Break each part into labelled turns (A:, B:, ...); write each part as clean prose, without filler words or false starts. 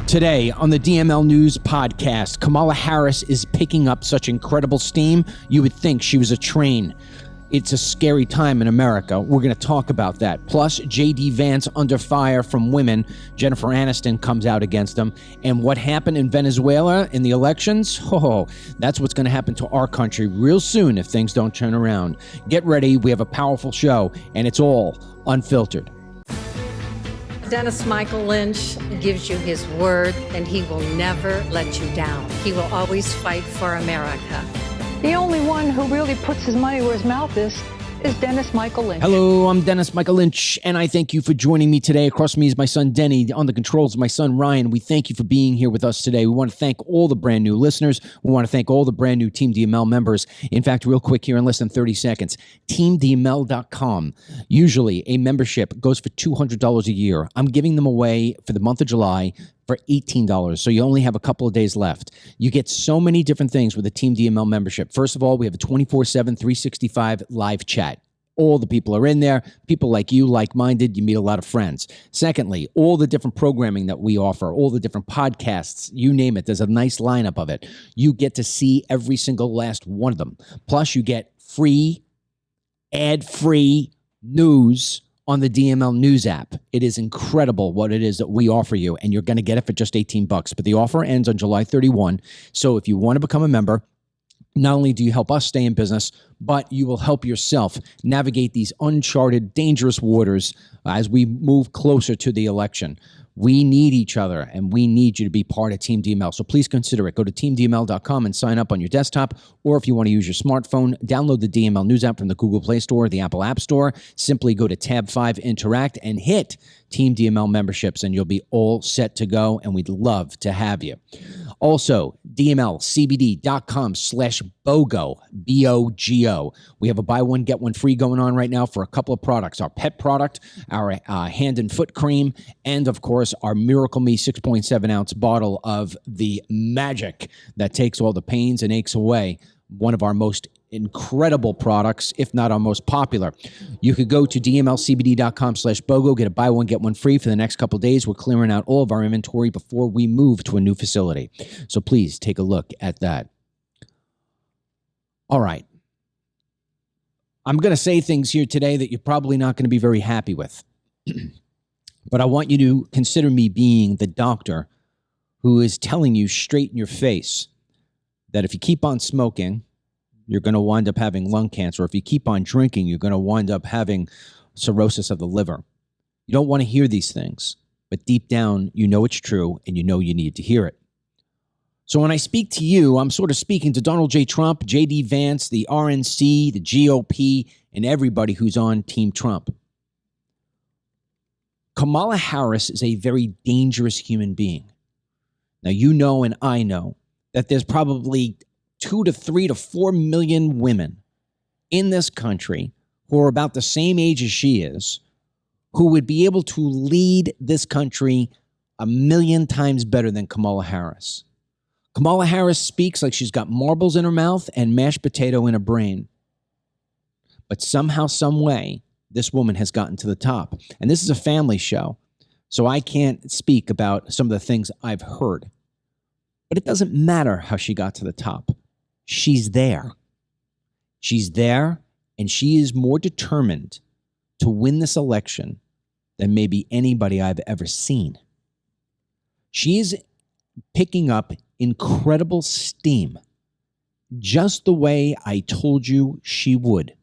A: Today on the DML News podcast, Kamala Harris is picking up such incredible steam, you would think she was a train. It's a scary time in America. We're going to talk about that. Plus, J.D. Vance under fire from women. Jennifer Aniston comes out against him. And what happened in Venezuela in the elections? Oh, that's what's going to happen to our country real soon if things don't turn around. Get ready. We have a powerful show, and it's all unfiltered.
B: Dennis Michael Lynch gives you his word, and he will never let you down. He will always fight for America.
C: The only one who really puts his money where his mouth is Dennis Michael Lynch.
A: Hello, I'm Dennis Michael Lynch, and I thank you for joining me today. Across from me is my son, Denny. On the controls, my son, Ryan. We thank you for being here with us today. We want to thank all the brand new listeners. We want to thank all the brand new Team DML members. In fact, real quick here in less than 30 seconds, teamdml.com. Usually, a membership goes for $200 a year. I'm giving them away for the month of July for $18, so you only have a couple of days left. You get so many different things with a Team DML membership. First of all, we have a 24/7, 365 live chat. All the people are in there. People like you, like-minded. You meet a lot of friends. Secondly, all the different programming that we offer, all the different podcasts, you name it. There's a nice lineup of it. You get to see every single last one of them. Plus, you get free, ad-free news on the DML News app. It is incredible what it is that we offer you, and you're going to get it for just $18. But the offer ends on July 31. So if you want to become a member, not only do you help us stay in business, but you will help yourself navigate these uncharted, dangerous waters as we move closer to the election. We need each other, and we need you to be part of Team DML. So please consider it. Go to teamdml.com and sign up on your desktop, or if you want to use your smartphone, download the DML News app from the Google Play Store or the Apple App Store. Simply go to tab 5, Interact, and hit Team DML memberships, and you'll be all set to go, and we'd love to have you. Also, dmlcbd.com/BOGO, B-O-G-O. We have a buy one, get one free going on right now for a couple of products. Our pet product, our hand and foot cream, and of course, our Miracle Me 6.7 ounce bottle of the magic that takes all the pains and aches away. One of our most incredible products, if not our most popular. You could go to dmlcbd.com/BOGO, get a buy one, get one free for the next couple of days. We're clearing out all of our inventory before we move to a new facility. So please take a look at that. All right. I'm going to say things here today that you're probably not going to be very happy with. But I want you to consider me being the doctor who is telling you straight in your face that if you keep on smoking, you're going to wind up having lung cancer. If you keep on drinking, you're going to wind up having cirrhosis of the liver. You don't want to hear these things, but deep down, you know it's true, and you know you need to hear it. So when I speak to you, I'm sort of speaking to Donald J. Trump, J.D. Vance, the RNC, the GOP, and everybody who's on Team Trump. Kamala Harris is a very dangerous human being. Now, you know and I know that there's probably 2 to 3 to 4 million women in this country who are about the same age as she is, who would be able to lead this country 1,000,000 times better than Kamala Harris. Kamala Harris speaks like she's got marbles in her mouth and mashed potato in her brain. But somehow, some way, this woman has gotten to the top. And this is a family show, so I can't speak about some of the things I've heard. But it doesn't matter how she got to the top. She's there. She's there, and she is more determined to win this election than maybe anybody I've ever seen. She is picking up incredible steam, just the way I told you she would.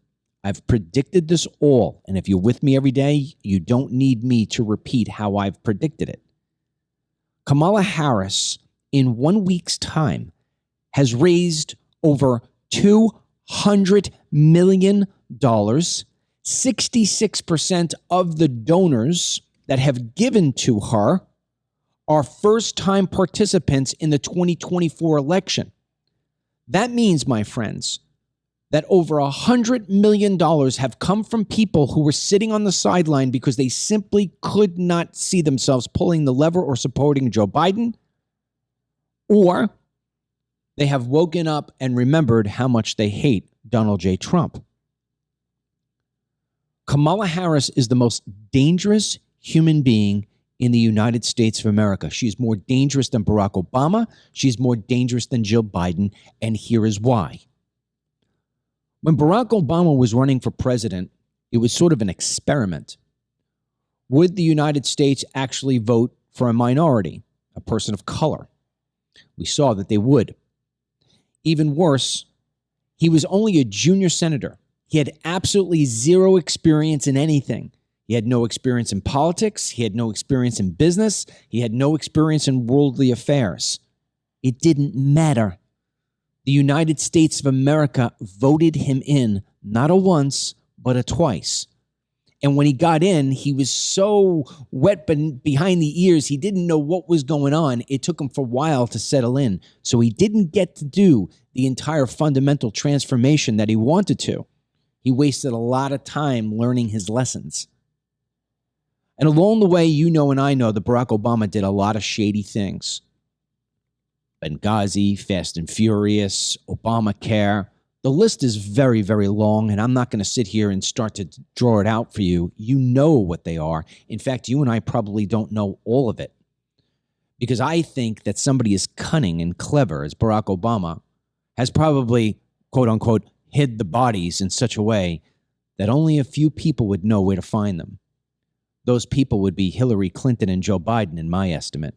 A: I've predicted this all, and if you're with me every day, you don't need me to repeat how I've predicted it. Kamala Harris, in 1 week's time, has raised over $200 million. 66% of the donors that have given to her are first-time participants in the 2024 election. That means, my friends, that over $100 million have come from people who were sitting on the sideline because they simply could not see themselves pulling the lever or supporting Joe Biden, or they have woken up and remembered how much they hate Donald J. Trump. Kamala Harris is the most dangerous human being in the United States of America. She's more dangerous than Barack Obama. She's more dangerous than Jill Biden. And here is why. When Barack Obama was running for president, it was sort of an experiment. Would the United States actually vote for a minority, a person of color? We saw that they would. Even worse, he was only a junior senator. He had absolutely zero experience in anything. He had no experience in politics. He had no experience in business. He had no experience in worldly affairs. It didn't matter. The United States of America voted him in, not a once, but a twice. And when he got in, he was so wet behind the ears, he didn't know what was going on. It took him for a while to settle in. So he didn't get to do the entire fundamental transformation that he wanted to. He wasted a lot of time learning his lessons. And along the way, you know and I know that Barack Obama did a lot of shady things. Benghazi, Fast and Furious, Obamacare. The list is very, very long, and I'm not going to sit here and start to draw it out for you. You know what they are. In fact, you and I probably don't know all of it. Because I think that somebody as cunning and clever as Barack Obama has probably, quote unquote, hid the bodies in such a way that only a few people would know where to find them. Those people would be Hillary Clinton and Joe Biden, in my estimate.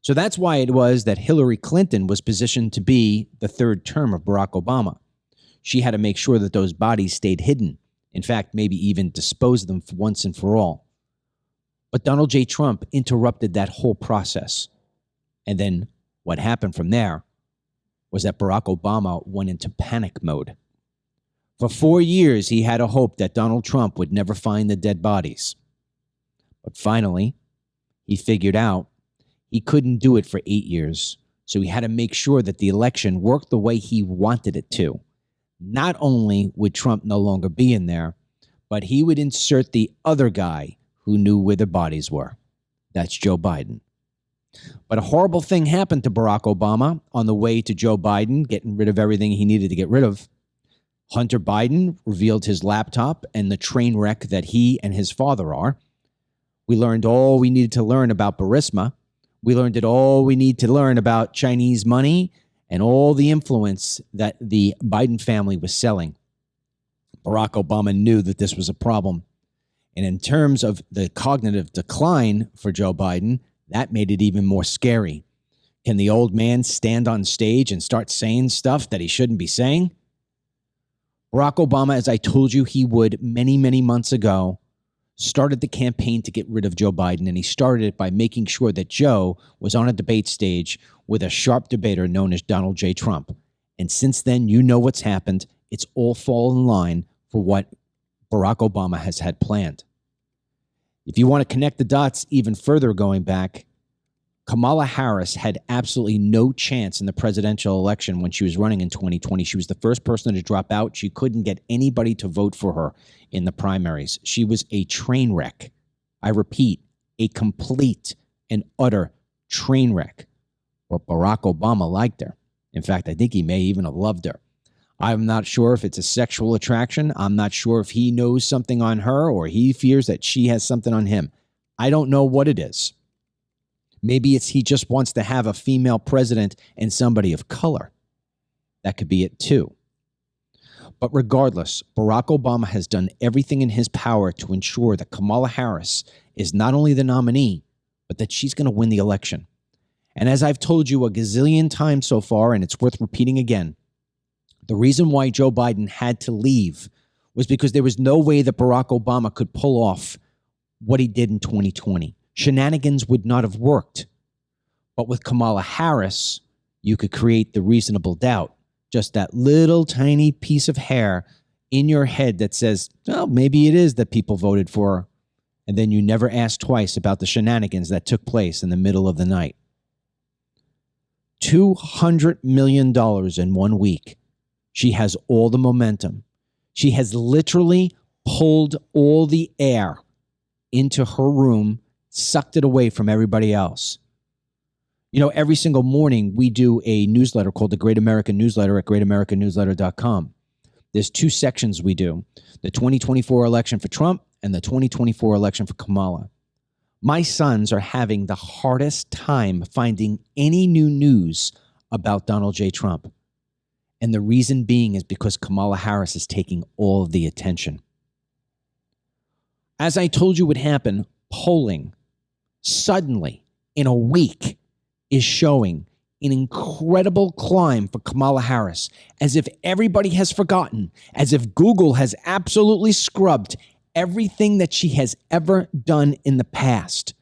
A: So that's why it was that Hillary Clinton was positioned to be the third term of Barack Obama. She had to make sure that those bodies stayed hidden. In fact, maybe even dispose of them for once and for all. But Donald J. Trump interrupted that whole process. And then what happened from there was that Barack Obama went into panic mode. For 4 years, he had a hope that Donald Trump would never find the dead bodies. But finally, he figured out he couldn't do it for 8 years. So he had to make sure that the election worked the way he wanted it to. Not only would Trump no longer be in there, but he would insert the other guy who knew where the bodies were. That's Joe Biden. But a horrible thing happened to Barack Obama on the way to Joe Biden, getting rid of everything he needed to get rid of. Hunter Biden revealed his laptop and the train wreck that he and his father are. We learned all we needed to learn about Burisma. We learned it all we need to learn about Chinese money and all the influence that the Biden family was selling. Barack Obama knew that this was a problem. And in terms of the cognitive decline for Joe Biden, that made it even more scary. Can the old man stand on stage and start saying stuff that he shouldn't be saying? Barack Obama, as I told you he would many, many months ago, started the campaign to get rid of Joe Biden, and he started it by making sure that Joe was on a debate stage with a sharp debater known as Donald J. Trump. And since then, you know what's happened. It's all fallen in line for what Barack Obama has had planned. If you want to connect the dots even further going back, Kamala Harris had absolutely no chance in the presidential election when she was running in 2020. She was the first person to drop out. She couldn't get anybody to vote for her in the primaries. She was a train wreck. I repeat, a complete and utter train wreck. But Barack Obama liked her. In fact, I think he may even have loved her. I'm not sure if it's a sexual attraction. I'm not sure if he knows something on her or he fears that she has something on him. I don't know what it is. Maybe it's he just wants to have a female president and somebody of color. That could be it too. But regardless, Barack Obama has done everything in his power to ensure that Kamala Harris is not only the nominee, but that she's going to win the election. And as I've told you a gazillion times so far, and it's worth repeating again, the reason why Joe Biden had to leave was because there was no way that Barack Obama could pull off what he did in 2020. Shenanigans would not have worked. But with Kamala Harris, you could create the reasonable doubt. Just that little tiny piece of hair in your head that says, well, maybe it is that people voted for her. And then you never ask twice about the shenanigans that took place in the middle of the night. $200 million in 1 week. She has all the momentum. She has literally pulled all the air into her room, sucked it away from everybody else. You know, every single morning we do a newsletter called the Great American Newsletter at greatamericannewsletter.com. There's 2 sections we do, the 2024 election for Trump and the 2024 election for Kamala. My sons are having the hardest time finding any new news about Donald J. Trump. And the reason being is because Kamala Harris is taking all of the attention. As I told you would happen, polling suddenly in a week is showing an incredible climb for Kamala Harris, as if everybody has forgotten, as if Google has absolutely scrubbed everything that she has ever done in the past.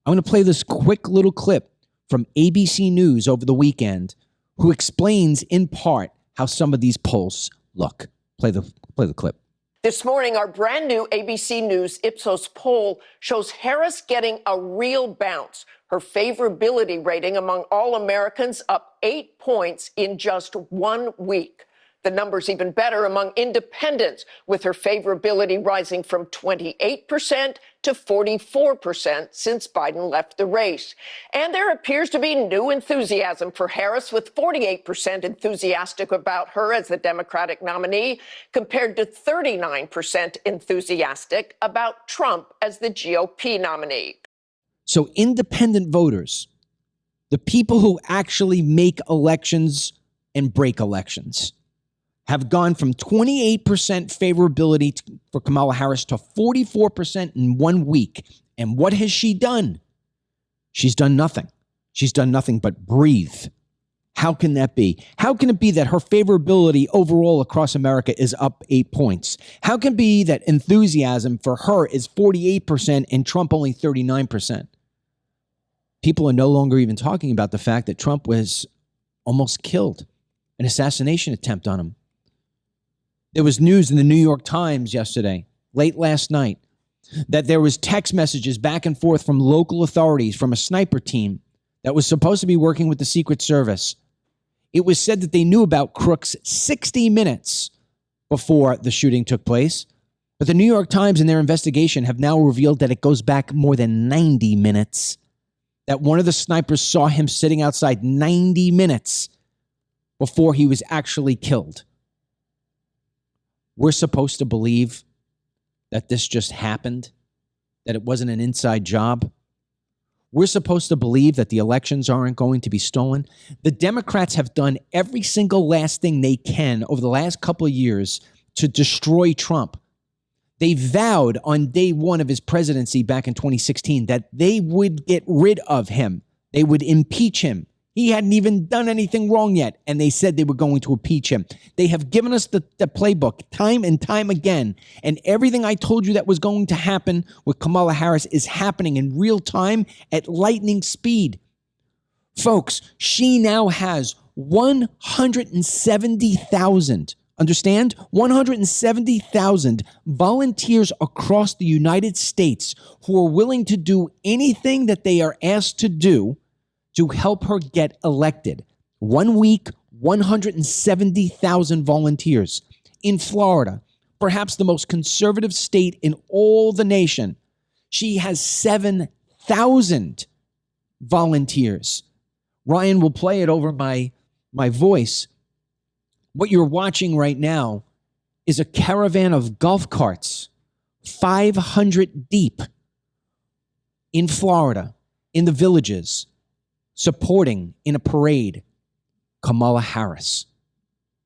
A: I'm going to play this quick little clip from ABC News over the weekend, who explains in part how some of these polls look. Play the clip.
D: This morning, our brand new ABC News Ipsos poll shows Harris getting a real bounce. Her favorability rating among all Americans up 8 points in just 1 week. The number's even better among independents, with her favorability rising from 28% to 44% since Biden left the race. And there appears to be new enthusiasm for Harris, with 48% enthusiastic about her as the Democratic nominee, compared to 39% enthusiastic about Trump as the GOP nominee.
A: So independent voters, the people who actually make elections and break elections, have gone from 28% favorability for Kamala Harris to 44% in 1 week. And what has she done? She's done nothing. She's done nothing but breathe. How can that be? How can it be that her favorability overall across America is up 8 points? How can it be that enthusiasm for her is 48% and Trump only 39%? People are no longer even talking about the fact that Trump was almost killed, an assassination attempt on him. There was news in the New York Times yesterday, late last night, that there was text messages back and forth from local authorities from a sniper team that was supposed to be working with the Secret Service. It was said that they knew about Crooks 60 minutes before the shooting took place. But the New York Times in their investigation have now revealed that it goes back more than 90 minutes, that one of the snipers saw him sitting outside 90 minutes before he was actually killed. We're supposed to believe that this just happened, that it wasn't an inside job. We're supposed to believe that the elections aren't going to be stolen. The Democrats have done every single last thing they can over the last couple of years to destroy Trump. They vowed on day one of his presidency back in 2016 that they would get rid of him. They would impeach him. He hadn't even done anything wrong yet, and they said they were going to impeach him. They have given us the playbook time and time again, and everything I told you that was going to happen with Kamala Harris is happening in real time at lightning speed. Folks, she now has 170,000, understand? 170,000 volunteers across the United States who are willing to do anything that they are asked to do to help her get elected. 1 week, 170,000 volunteers. In Florida, perhaps the most conservative state in all the nation, she has 7,000 volunteers. Ryan will play it over my voice. What you're watching right now is a caravan of golf carts, 500 deep, in Florida, in the villages, supporting in a parade Kamala Harris.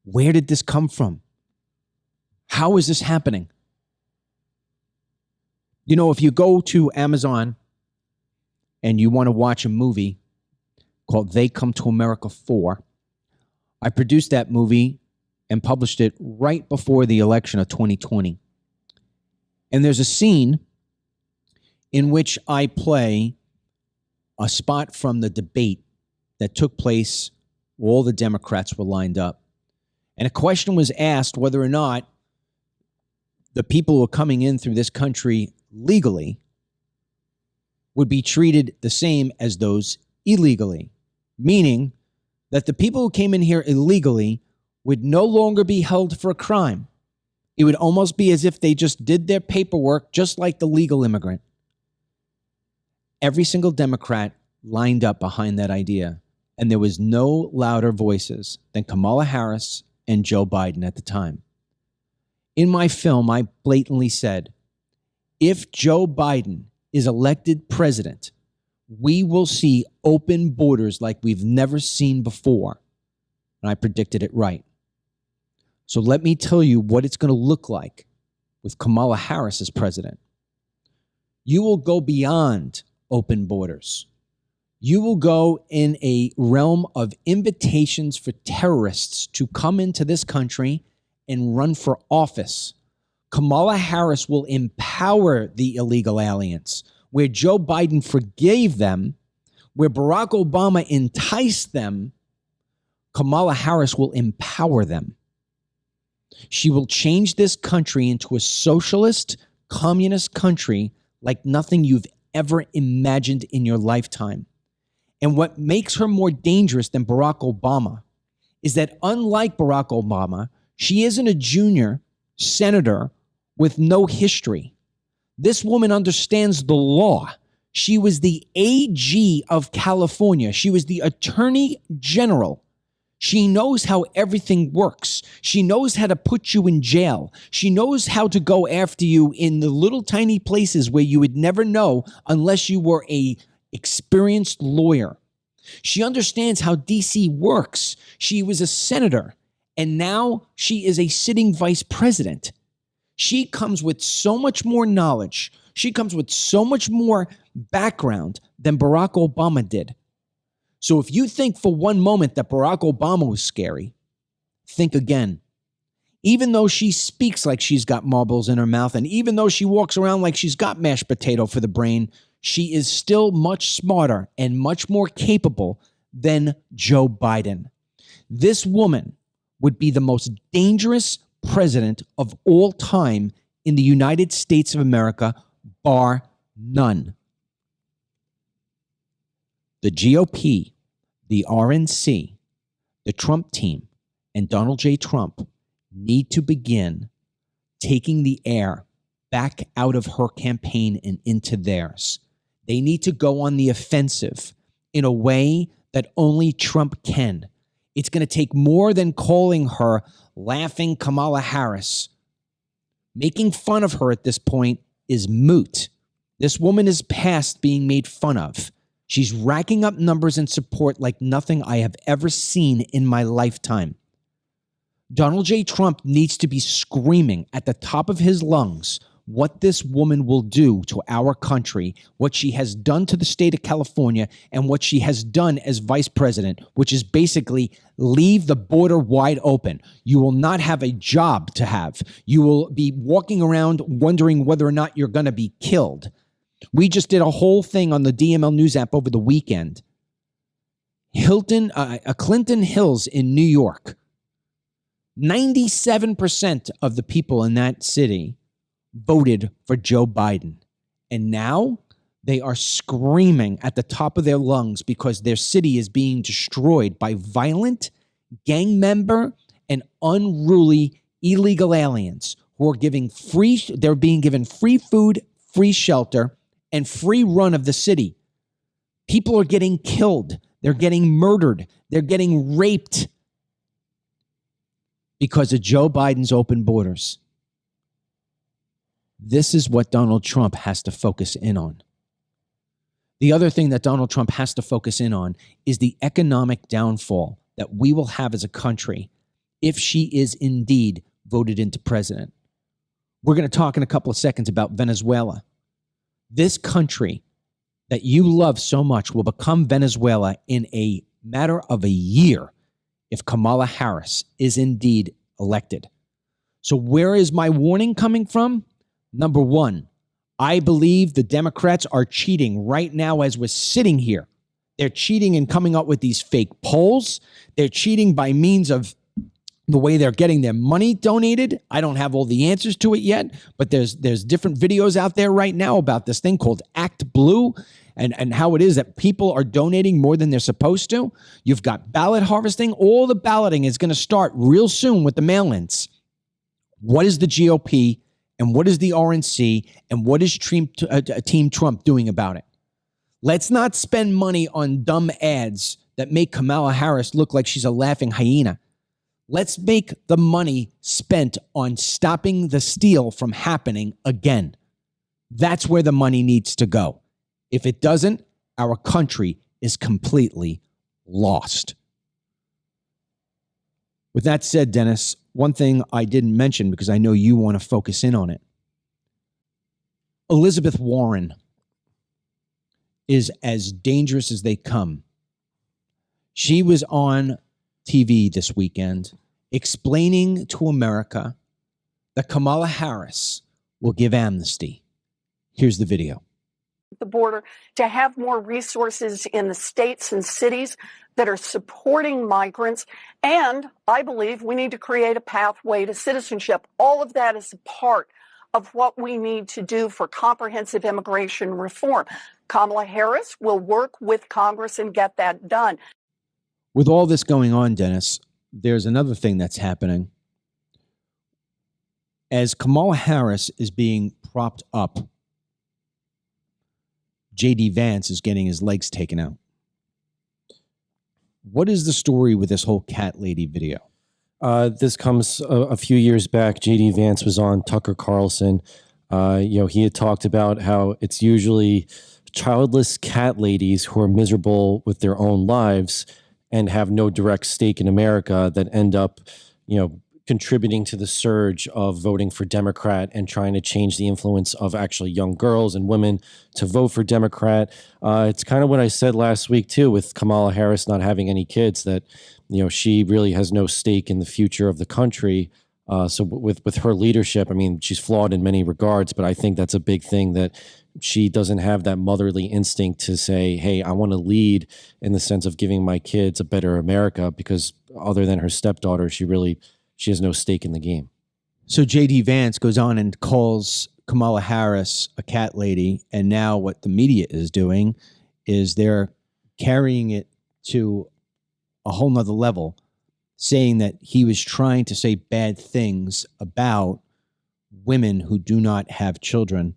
A: Where did this come from? How is this happening? You know, if you go to Amazon and you want to watch a movie called They Come to America 4, I produced that movie and published it right before the election of 2020. And there's a scene in which I play a spot from the debate that took place where all the Democrats were lined up. And a question was asked whether or not the people who are coming in through this country legally would be treated the same as those illegally, meaning that the people who came in here illegally would no longer be held for a crime. It would almost be as if they just did their paperwork just like the legal immigrant. Every single Democrat lined up behind that idea, and there was no louder voices than Kamala Harris and Joe Biden at the time. In my film, I blatantly said, if Joe Biden is elected president, we will see open borders like we've never seen before. And I predicted it right. So let me tell you what it's going to look like with Kamala Harris as president. You will go beyond open borders. You will go in a realm of invitations for terrorists to come into this country and run for office. Kamala Harris will empower the illegal aliens. Where Joe Biden forgave them, where Barack Obama enticed them, Kamala Harris will empower them. She will change this country into a socialist, communist country like nothing you've ever imagined in your lifetime. And what makes her more dangerous than Barack Obama is that unlike Barack Obama, she isn't a junior senator with no history. This woman understands the law. She was the AG of California. She was the Attorney General. She knows how everything works. She knows how to put you in jail. She knows how to go after you in the little tiny places where you would never know unless you were a experienced lawyer. She understands how DC works. She was a senator, and now she is a sitting vice president. She comes with so much more knowledge. She comes with so much more background than Barack Obama did. So if you think for one moment that Barack Obama was scary, think again. Even though she speaks like she's got marbles in her mouth, and even though she walks around like she's got mashed potato for the brain, she is still much smarter and much more capable than Joe Biden. This woman would be the most dangerous president of all time in the United States of America, bar none. The GOP, the RNC, the Trump team, and Donald J. Trump need to begin taking the air back out of her campaign and into theirs. They need to go on the offensive in a way that only Trump can. It's going to take more than calling her laughing Kamala Harris. Making fun of her at this point is moot. This woman is past being made fun of. She's racking up numbers and support like nothing I have ever seen in my lifetime. Donald J. Trump needs to be screaming at the top of his lungs what this woman will do to our country, what she has done to the state of California, and what she has done as vice president, which is basically leave the border wide open. You will not have a job to have. You will be walking around wondering whether or not you're going to be killed. We just did a whole thing on the DML News app over the weekend. Clinton Hills in New York. 97% of the people in that city voted for Joe Biden. And now they are screaming at the top of their lungs because their city is being destroyed by violent, gang member, and unruly illegal aliens who are they're being given free food, free shelter, and free run of the city. People are getting killed. They're getting murdered. They're getting raped because of Joe Biden's open borders. This is what Donald Trump has to focus in on. The other thing that Donald Trump has to focus in on is the economic downfall that we will have as a country if she is indeed voted into president. We're going to talk in a couple of seconds about Venezuela. This country that you love so much will become Venezuela in a matter of a year if Kamala Harris is indeed elected. So where is my warning coming from? Number one, I believe the Democrats are cheating right now as we're sitting here. They're cheating and coming up with these fake polls. They're cheating by means of the way they're getting their money donated. I don't have all the answers to it yet, but there's different videos out there right now about this thing called Act Blue and how it is that people are donating more than they're supposed to. You've got ballot harvesting. All the balloting is going to start real soon with the mail-ins. What is the GOP and what is the RNC and what is Team Trump doing about it? Let's not spend money on dumb ads that make Kamala Harris look like she's a laughing hyena. Let's make the money spent on stopping the steal from happening again. That's where the money needs to go. If it doesn't, our country is completely lost. With that said, Dennis, one thing I didn't mention because I know you want to focus in on it. Elizabeth Warren is as dangerous as they come. She was on TV this weekend explaining to America that Kamala Harris will give amnesty. Here's the video.
E: The border, to have more resources in the states and cities that are supporting migrants. And I believe we need to create a pathway to citizenship. All of that is a part of what we need to do for comprehensive immigration reform. Kamala Harris will work with Congress and get that done.
A: With all this going on, Dennis, there's another thing that's happening. As Kamala Harris is being propped up, J.D. Vance is getting his legs taken out. What is the story with this whole cat lady video?
F: This comes a few years back. J.D. Vance was on Tucker Carlson. He had talked about how it's usually childless cat ladies who are miserable with their own lives and have no direct stake in America that end up, contributing to the surge of voting for Democrat and trying to change the influence of actually young girls and women to vote for Democrat. It's kind of what I said last week, too, with Kamala Harris not having any kids, that, she really has no stake in the future of the country. So with her leadership, I mean, she's flawed in many regards, but I think that's a big thing, that she doesn't have that motherly instinct to say, hey, I want to lead in the sense of giving my kids a better America, because other than her stepdaughter, she has no stake in the game.
A: So J.D. Vance goes on and calls Kamala Harris a cat lady. And now what the media is doing is they're carrying it to a whole nother level, saying that he was trying to say bad things about women who do not have children.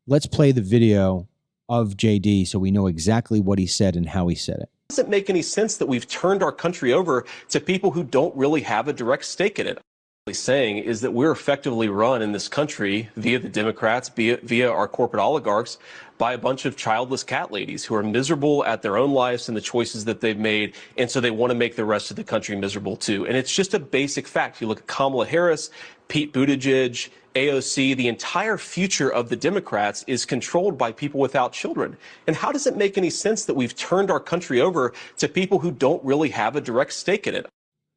A: Let's play the video of J.D. so we know exactly what he said and how he said it.
G: It doesn't make any sense that we've turned our country over to people who don't really have a direct stake in it. What he's saying is that we're effectively run in this country via the Democrats, via our corporate oligarchs, by a bunch of childless cat ladies who are miserable at their own lives and the choices that they've made, and so they want to make the rest of the country miserable too. And it's just a basic fact. You look at Kamala Harris, Pete Buttigieg, AOC, the entire future of the Democrats is controlled by people without children. And how does it make any sense that we've turned our country over to people who don't really have a direct stake in it?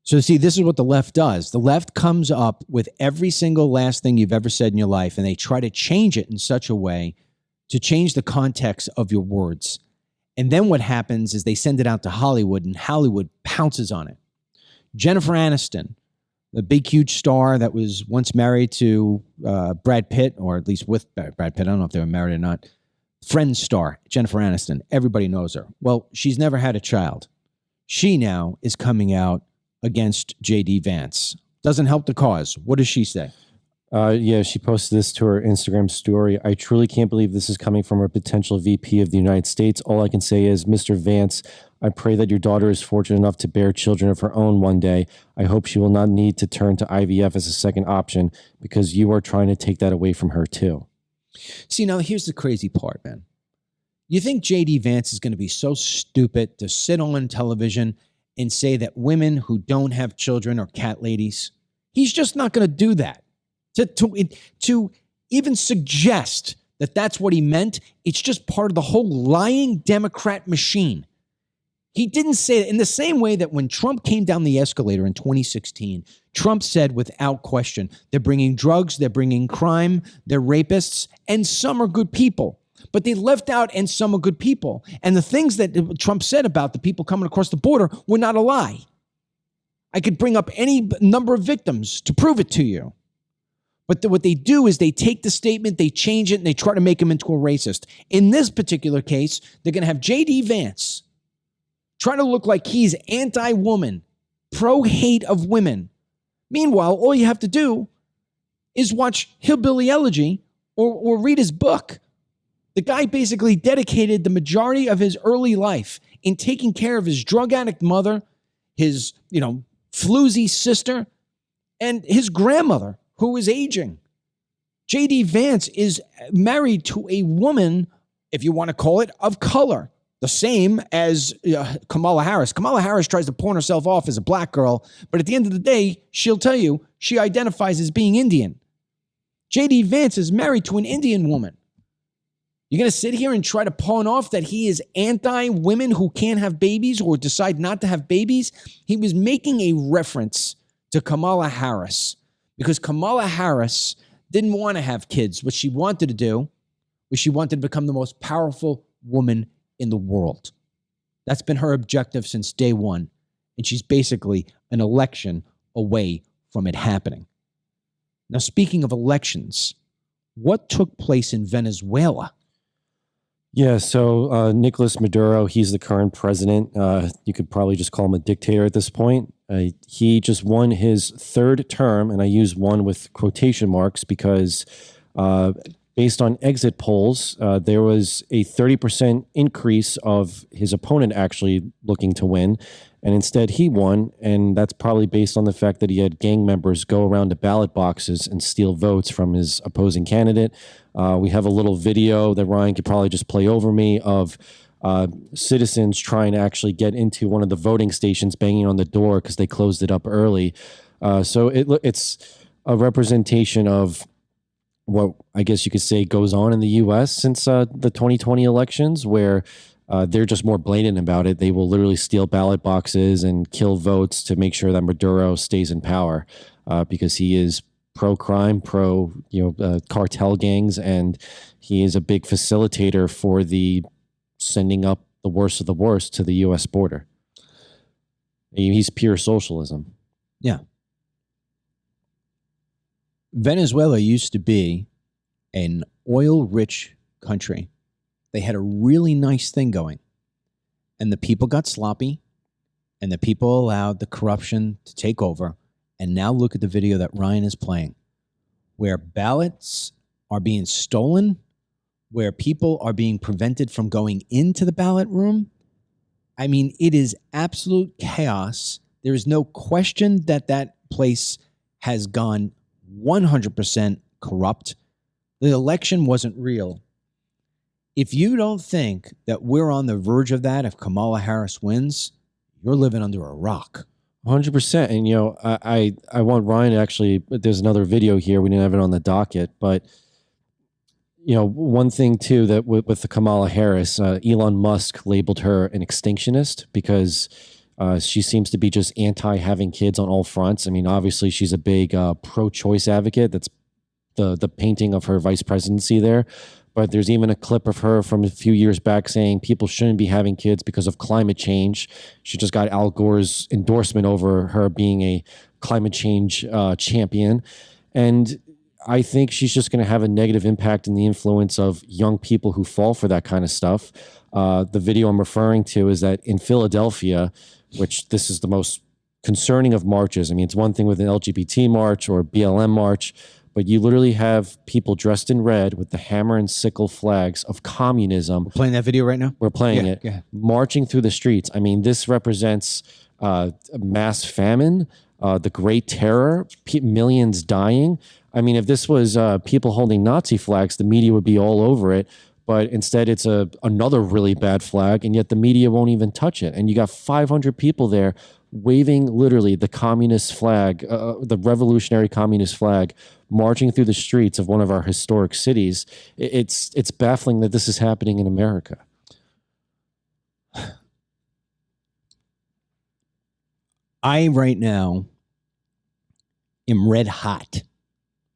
A: So see, this is what the left does. The left comes up with every single last thing you've ever said in your life, and they try to change it in such a way to change the context of your words. And then what happens is they send it out to Hollywood, and Hollywood pounces on it. Jennifer Aniston, the big, huge star that was once married to Brad Pitt, or at least with Brad Pitt. I don't know if they were married or not. Friends star, Jennifer Aniston. Everybody knows her. Well, she's never had a child. She now is coming out against J.D. Vance. Doesn't help the cause. What does she say?
F: She posted this to her Instagram story. I truly can't believe this is coming from a potential VP of the United States. All I can say is, Mr. Vance, I pray that your daughter is fortunate enough to bear children of her own one day. I hope she will not need to turn to IVF as a second option, because you are trying to take that away from her too.
A: See, now here's the crazy part, man. You think J.D. Vance is going to be so stupid to sit on television and say that women who don't have children are cat ladies? He's just not going to do that. To even suggest that that's what he meant, it's just part of the whole lying Democrat machine. He didn't say that in the same way that when Trump came down the escalator in 2016, Trump said without question, they're bringing drugs, they're bringing crime, they're rapists, and some are good people. But they left out, and some are good people. And the things that Trump said about the people coming across the border were not a lie. I could bring up any number of victims to prove it to you. But what they do is they take the statement, they change it, and they try to make him into a racist. In this particular case, they're going to have J.D. Vance trying to look like he's anti-woman, pro-hate of women. Meanwhile, all you have to do is watch Hillbilly Elegy or read his book. The guy basically dedicated the majority of his early life in taking care of his drug addict mother, his, floozy sister, and his grandmother, who was aging. J.D. Vance is married to a woman, if you want to call it, of color, the same as Kamala Harris. Kamala Harris tries to pawn herself off as a black girl, but at the end of the day, she'll tell you she identifies as being Indian. J.D. Vance is married to an Indian woman. You're going to sit here and try to pawn off that he is anti-women who can't have babies or decide not to have babies? He was making a reference to Kamala Harris because Kamala Harris didn't want to have kids. What she wanted to do was she wanted to become the most powerful woman in the world. That's been her objective since day one. And she's basically an election away from it happening. Now, speaking of elections, what took place in Venezuela?
F: Yeah, so Nicolas Maduro, he's the current president. You could probably just call him a dictator at this point. He just won his third term, and I use one with quotation marks because based on exit polls, there was a 30% increase of his opponent actually looking to win, and instead he won, and that's probably based on the fact that he had gang members go around to ballot boxes and steal votes from his opposing candidate. We have a little video that Ryan could probably just play over me of citizens trying to actually get into one of the voting stations, banging on the door because they closed it up early. So it's a representation of what I guess you could say goes on in the U.S. since the 2020 elections, where they're just more blatant about it. They will literally steal ballot boxes and kill votes to make sure that Maduro stays in power because he is pro-crime, cartel gangs, and he is a big facilitator for the sending up the worst of the worst to the U.S. border. He's pure socialism.
A: Yeah. Venezuela used to be an oil-rich country. They had a really nice thing going. And the people got sloppy, and the people allowed the corruption to take over. And now look at the video that Ryan is playing, where ballots are being stolen, where people are being prevented from going into the ballot room. I mean, it is absolute chaos. There is no question that that place has gone 100% corrupt. The election wasn't real. If you don't think that we're on the verge of that, if Kamala Harris wins, you're living under a rock.
F: 100%. And, I want Ryan to actually, there's another video here. We didn't have it on the docket, but, one thing too, that with the Kamala Harris, Elon Musk labeled her an extinctionist because she seems to be just anti-having kids on all fronts. I mean, obviously she's a big pro-choice advocate. That's the painting of her vice presidency there. But there's even a clip of her from a few years back saying people shouldn't be having kids because of climate change. She just got Al Gore's endorsement over her being a climate change champion. And I think she's just going to have a negative impact in the influence of young people who fall for that kind of stuff. The video I'm referring to is that in Philadelphia, which this is the most concerning of marches. I mean, it's one thing with an LGBT march or BLM march, but you literally have people dressed in red with the hammer and sickle flags of communism.
A: We're playing that video right now?
F: We're playing it. Yeah. Marching through the streets. I mean, this represents mass famine, the Great Terror, millions dying. I mean, if this was people holding Nazi flags, the media would be all over it. But instead, it's another really bad flag, and yet the media won't even touch it. And you got 500 people there waving literally the communist flag, the revolutionary communist flag, marching through the streets of one of our historic cities. It's baffling that this is happening in America.
A: I right now am red hot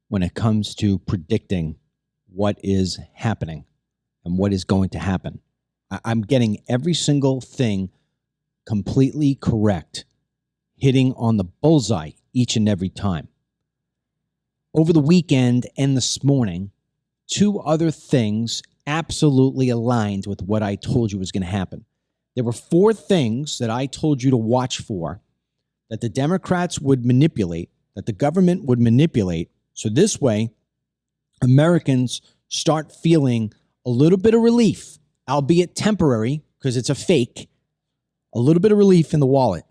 A: when it comes to predicting what is happening and what is going to happen. I'm getting every single thing completely correct, hitting on the bullseye each and every time. Over the weekend and this morning, two other things absolutely aligned with what I told you was going to happen. There were four things that I told you to watch for that the Democrats would manipulate, that the government would manipulate, so this way Americans start feeling a little bit of relief, albeit temporary, because it's a fake, a little bit of relief in the wallet.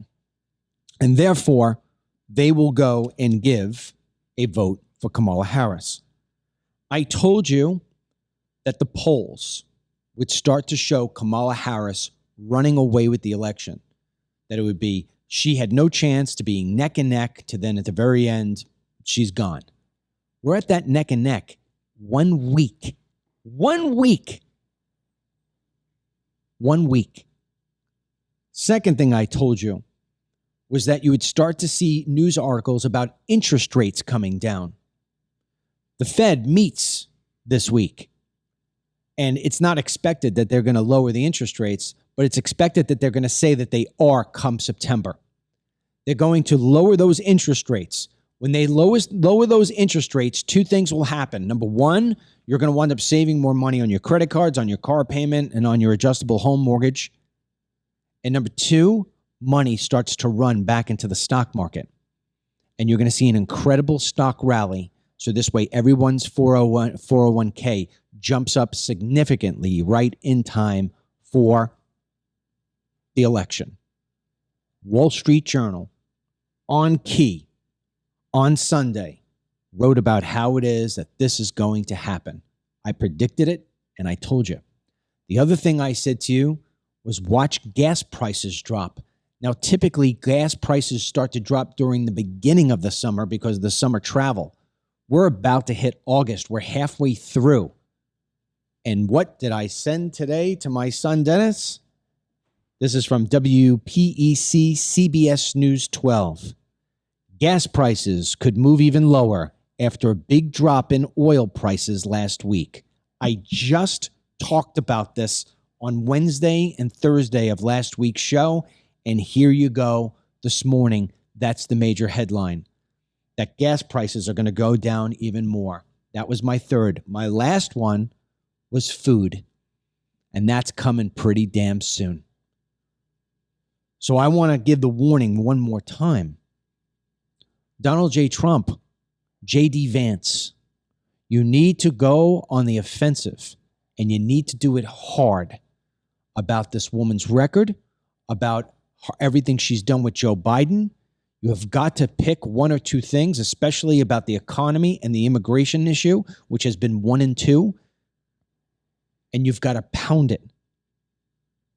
A: And therefore, they will go and give a vote for Kamala Harris. I told you that the polls would start to show Kamala Harris running away with the election, that it would be she had no chance to being neck and neck to then at the very end, she's gone. We're at that neck and neck 1 week. 1 week. 1 week. Second thing I told you was that you would start to see news articles about interest rates coming down. The Fed meets this week, and it's not expected that they're going to lower the interest rates, but it's expected that they're going to say that they are come September. They're going to lower those interest rates. When they lower those interest rates, two things will happen. Number one, you're going to wind up saving more money on your credit cards, on your car payment, and on your adjustable home mortgage. And number two, money starts to run back into the stock market. And you're going to see an incredible stock rally. So this way, everyone's 401k jumps up significantly right in time for the election. Wall Street Journal on Key on Sunday wrote about how it is that this is going to happen. I predicted it, and I told you. The other thing I said to you was watch gas prices drop. Now, typically, gas prices start to drop during the beginning of the summer because of the summer travel. We're about to hit August. We're halfway through. And what did I send today to my son, Dennis? This is from WPEC CBS News 12. Gas prices could move even lower after a big drop in oil prices last week. I just talked about this on Wednesday and Thursday of last week's show, and here you go this morning. That's the major headline, that gas prices are going to go down even more. That was my third. My last one was food, and that's coming pretty damn soon. So I want to give the warning one more time. Donald J. Trump, J.D. Vance, you need to go on the offensive, and you need to do it hard about this woman's record, about everything she's done with Joe Biden. You have got to pick one or two things, especially about the economy and the immigration issue, which has been 1 and 2, and you've got to pound it.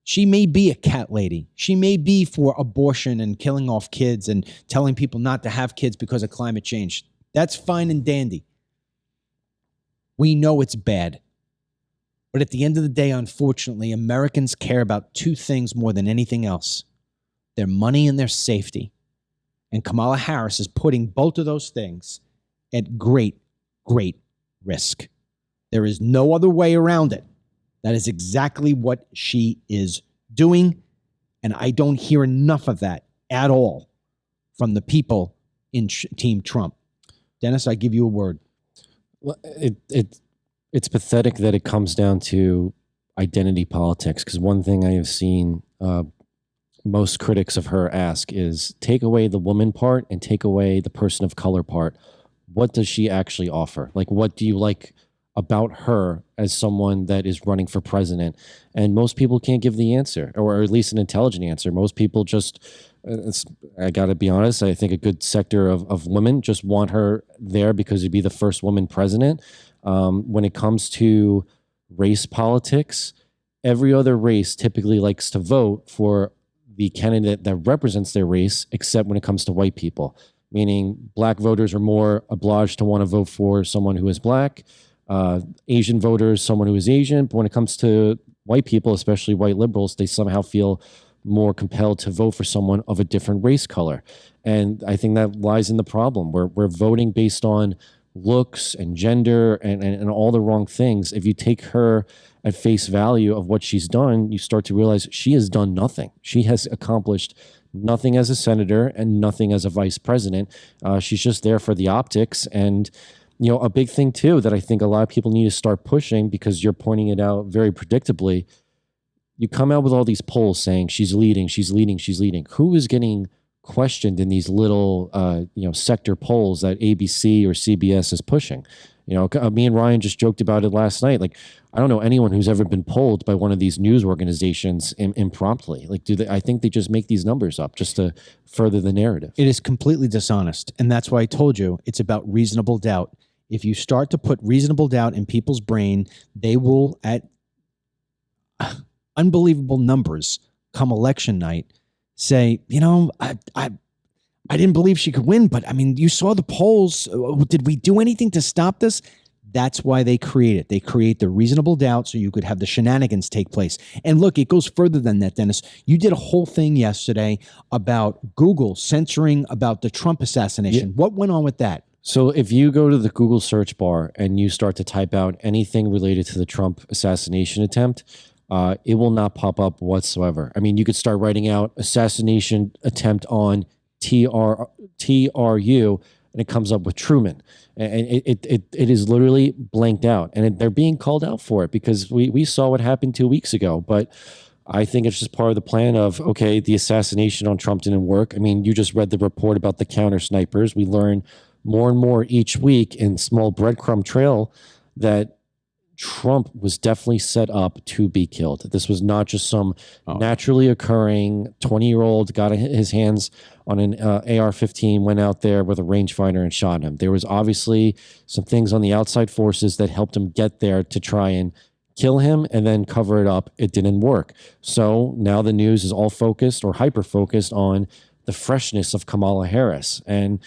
A: She may be a cat lady. She may be for abortion and killing off kids and telling people not to have kids because of climate change. That's fine and dandy. We know it's bad. But at the end of the day, unfortunately, Americans care about two things more than anything else: their money and their safety. And Kamala Harris is putting both of those things at great, great risk. There is no other way around it. That is exactly what she is doing. And I don't hear enough of that at all from the people in Team Trump. Dennis, I give you a word.
F: Well, it's pathetic that it comes down to identity politics, because one thing I have seen most critics of her ask is take away the woman part and take away the person of color part. What does she actually offer? Like, what do you like about her as someone that is running for president? And most people can't give the answer, or at least an intelligent answer. Most people just, I got to be honest, I think a good sector of women just want her there because it'd be the first woman president. When it comes to race politics, every other race typically likes to vote for the candidate that represents their race, except when it comes to white people, meaning black voters are more obliged to want to vote for someone who is black, Asian voters, someone who is Asian. But when it comes to white people, especially white liberals, they somehow feel more compelled to vote for someone of a different race color. And I think that lies in the problem. We're voting based on looks and gender and all the wrong things. If you take her at face value of what she's done, you start to realize she has done nothing. She has accomplished nothing as a senator and nothing as a vice president. She's just there for the optics. And, you know, a big thing too that I think a lot of people need to start pushing, because you're pointing it out very predictably. You come out with all these polls saying she's leading, she's leading, she's leading. Who is getting questioned in these little, sector polls that ABC or CBS is pushing? You know, me and Ryan just joked about it last night. Like, I don't know anyone who's ever been polled by one of these news organizations impromptly. Like, I think they just make these numbers up just to further the narrative.
A: It is completely dishonest. And that's why I told you it's about reasonable doubt. if you start to put reasonable doubt in people's brain, they will, at unbelievable numbers come election night, say, I didn't believe she could win, but I mean, you saw the polls. Did we do anything to stop this? That's why they create it. They create the reasonable doubt so you could have the shenanigans take place. And look, it goes further than that, Dennis. You did a whole thing yesterday about Google censoring about the Trump assassination. Yeah. What went on with that?
F: So if you go to the Google search bar and you start to type out anything related to the Trump assassination attempt, it will not pop up whatsoever. I mean, you could start writing out assassination attempt on TRU, and it comes up with Truman. And it is literally blanked out. And they're being called out for it because we saw what happened 2 weeks ago. But I think it's just part of the plan of, okay, the assassination on Trump didn't work. I mean, you just read the report about the counter snipers. We learn more and more each week in small breadcrumb trail that Trump was definitely set up to be killed. This was not just some naturally occurring 20-year-old got his hands on an AR-15, went out there with a rangefinder and shot him. There was obviously some things on the outside forces that helped him get there to try and kill him and then cover it up. It didn't work. So now the news is all focused or hyper-focused on the freshness of Kamala Harris. And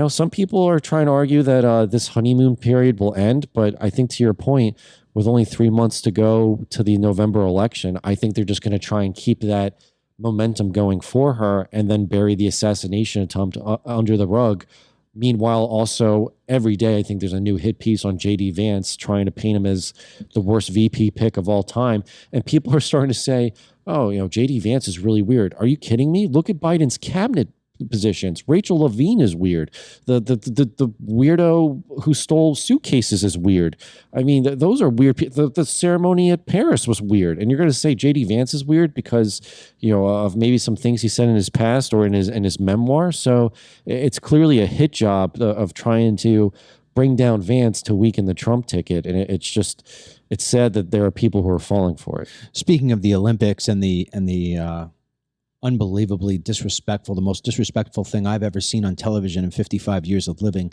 F: some people are trying to argue that this honeymoon period will end, but I think to your point, with only 3 months to go to the November election, I think they're just going to try and keep that momentum going for her and then bury the assassination attempt under the rug. Meanwhile, also every day, I think there's a new hit piece on J.D. Vance trying to paint him as the worst VP pick of all time. And people are starting to say, oh, J.D. Vance is really weird. Are you kidding me? Look at Biden's cabinet positions. Rachel Levine is weird. The weirdo who stole suitcases is weird. I mean, those are weird. The ceremony at Paris was weird. And you're going to say J.D. Vance is weird because, of maybe some things he said in his past or in his memoir. So it's clearly a hit job of trying to bring down Vance to weaken the Trump ticket. And it's sad that there are people who are falling for it.
A: Speaking of the Olympics and the unbelievably disrespectful, the most disrespectful thing I've ever seen on television in 55 years of living,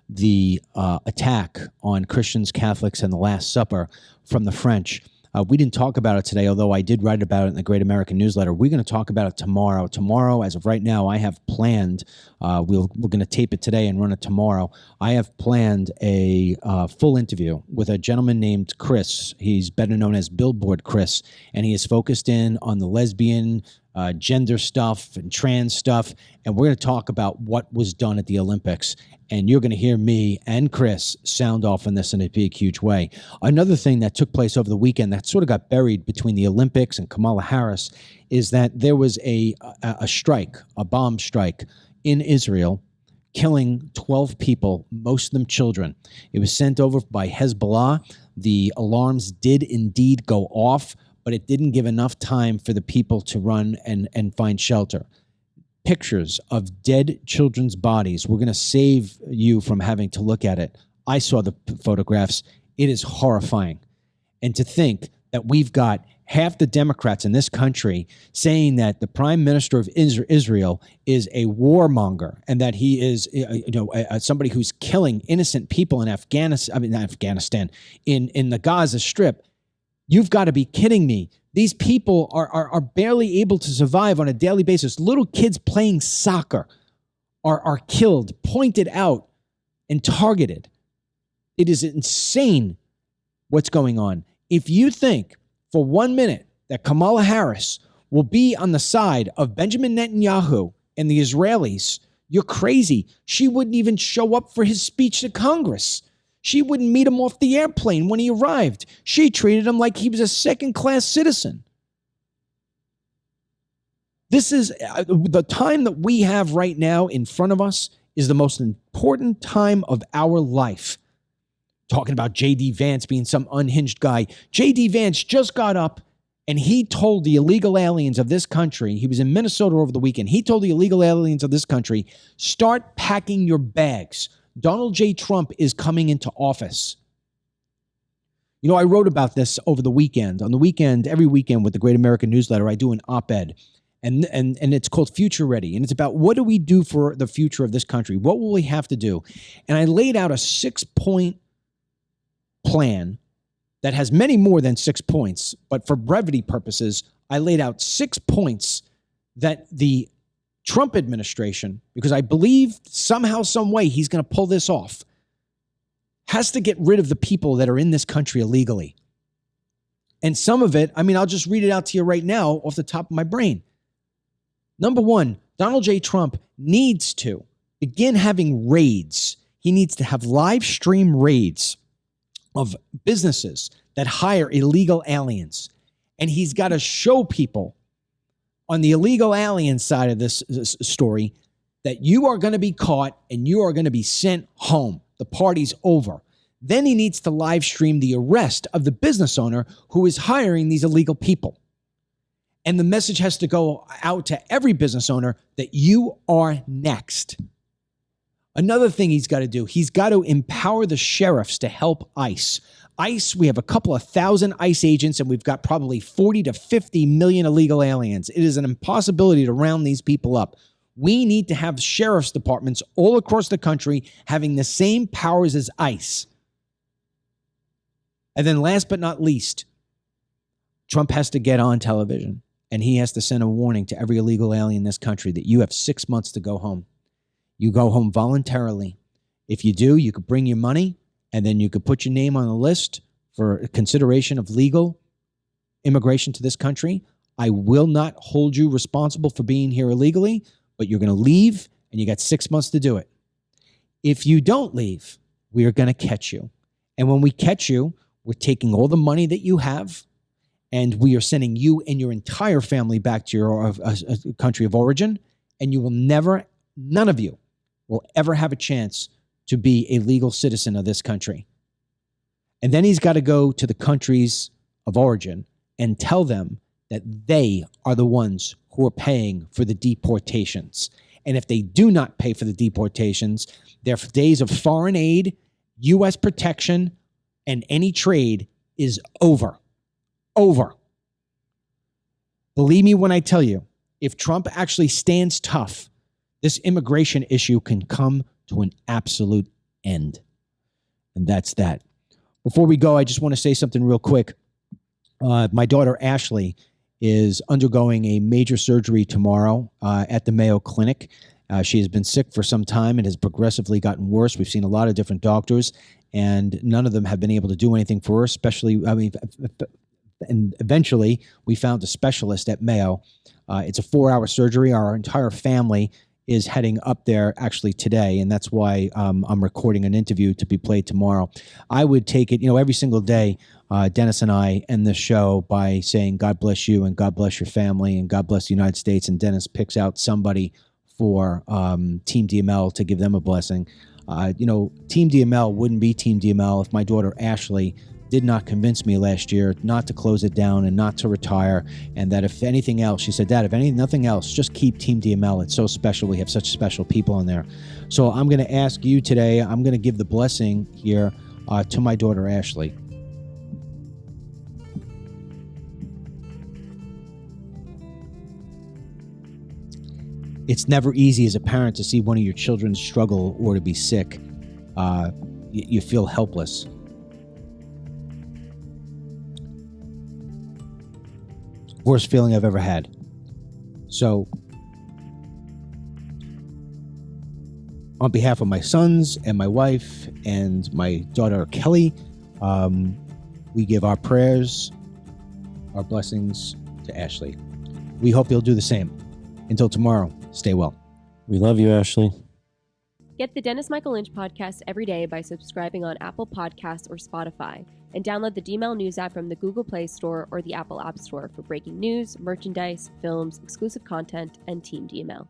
A: the attack on Christians, Catholics, and the Last Supper from the French. We didn't talk about it today, although I did write about it in the Great American Newsletter. We're going to talk about it tomorrow. Tomorrow, as of right now, I have planned, we're going to tape it today and run it tomorrow. I have planned a full interview with a gentleman named Chris. He's better known as Billboard Chris, and he is focused in on the lesbian, gender stuff and trans stuff. And we're going to talk about what was done at the Olympics. And you're going to hear me and Chris sound off on this in a big, huge way. Another thing that took place over the weekend that sort of got buried between the Olympics and Kamala Harris is that there was a strike, a bomb strike in Israel, killing 12 people, most of them children. It was sent over by Hezbollah. The alarms did indeed go off, but it didn't give enough time for the people to run and find shelter. Pictures of dead children's bodies. We're going to save you from having to look at it. I saw the photographs. It is horrifying. And to think that we've got half the Democrats in this country saying that the prime minister of Israel is a warmonger and that he is somebody who's killing innocent people in Afghanistan, in the Gaza Strip. You've got to be kidding me. These people are barely able to survive on a daily basis. Little kids playing soccer are killed, pointed out, and targeted. It is insane what's going on. If you think for 1 minute that Kamala Harris will be on the side of Benjamin Netanyahu and the Israelis, you're crazy. She wouldn't even show up for his speech to Congress. She wouldn't meet him off the airplane when he arrived. She treated him like he was a second-class citizen. This is the time that we have right now in front of us is the most important time of our life. Talking about J.D. Vance being some unhinged guy. J.D. Vance just got up and he told the illegal aliens of this country, he was in Minnesota over the weekend, he told the illegal aliens of this country, start packing your bags. Donald J. Trump is coming into office. I wrote about this over the weekend. On the weekend, every weekend with the Great American Newsletter, I do an op-ed. And it's called Future Ready. And it's about what do we do for the future of this country? What will we have to do? And I laid out a 6-point plan that has many more than 6 points. But for brevity purposes, I laid out 6 points that the Trump administration, because I believe somehow, some way he's going to pull this off, has to get rid of the people that are in this country illegally. And some of it, I mean, I'll just read it out to you right now off the top of my brain. Number one, Donald J. Trump needs to begin having raids. He needs to have live stream raids of businesses that hire illegal aliens. And he's got to show people on the illegal alien side of this story that you are going to be caught and you are going to be sent home. The party's over. Then he needs to live stream the arrest of the business owner who is hiring these illegal people. And the message has to go out to every business owner that you are next. Another thing he's got to do, he's got to empower the sheriffs to help ICE. ICE, we have a couple of thousand ICE agents, and we've got probably 40 to 50 million illegal aliens. It is an impossibility to round these people up. We need to have sheriff's departments all across the country having the same powers as ICE. And then last but not least, Trump has to get on television. And he has to send a warning to every illegal alien in this country that you have 6 months to go home. You go home voluntarily. If you do, you could bring your money, and then you could put your name on the list for consideration of legal immigration to this country. I will not hold you responsible for being here illegally, but you're going to leave, and you got 6 months to do it. If you don't leave, we are going to catch you. And when we catch you, we're taking all the money that you have, and we are sending you and your entire family back to your country of origin, and you will never, none of you will ever have a chance to be a legal citizen of this country. And then he's got to go to the countries of origin and tell them that they are the ones who are paying for the deportations. And if they do not pay for the deportations, their days of foreign aid, U.S. protection, and any trade is over. Over. Believe me when I tell you, if Trump actually stands tough, this immigration issue can come to an absolute end. And that's that. Before we go, I just want to say something real quick. My daughter, Ashley, is undergoing a major surgery tomorrow at the Mayo Clinic. She has been sick for some time and has progressively gotten worse. We've seen a lot of different doctors, and none of them have been able to do anything for her, and eventually we found a specialist at Mayo. It's a 4-hour surgery. Our entire family is heading up there actually today, and that's why I'm recording an interview to be played tomorrow. I would take it, every single day, Dennis and I end the show by saying, God bless you and God bless your family and God bless the United States, and Dennis picks out somebody for Team DML to give them a blessing. Team DML wouldn't be Team DML if my daughter Ashley did not convince me last year not to close it down and not to retire, and that if anything else, she said, Dad, if nothing else, just keep Team DML. It's so special. We have such special people in there. So I'm going to ask you today, I'm going to give the blessing here to my daughter Ashley. It's never easy as a parent to see one of your children struggle or to be sick. You feel helpless. Worst feeling I've ever had. So, on behalf of my sons and my wife and my daughter Kelly, we give our prayers, our blessings to Ashley. We hope you'll do the same. Until tomorrow, stay well.
F: We love you, Ashley.
H: Get the Dennis Michael Lynch podcast every day by subscribing on Apple Podcasts or Spotify, and download the DML News app from the Google Play Store or the Apple App Store for breaking news, merchandise, films, exclusive content, and Team DML.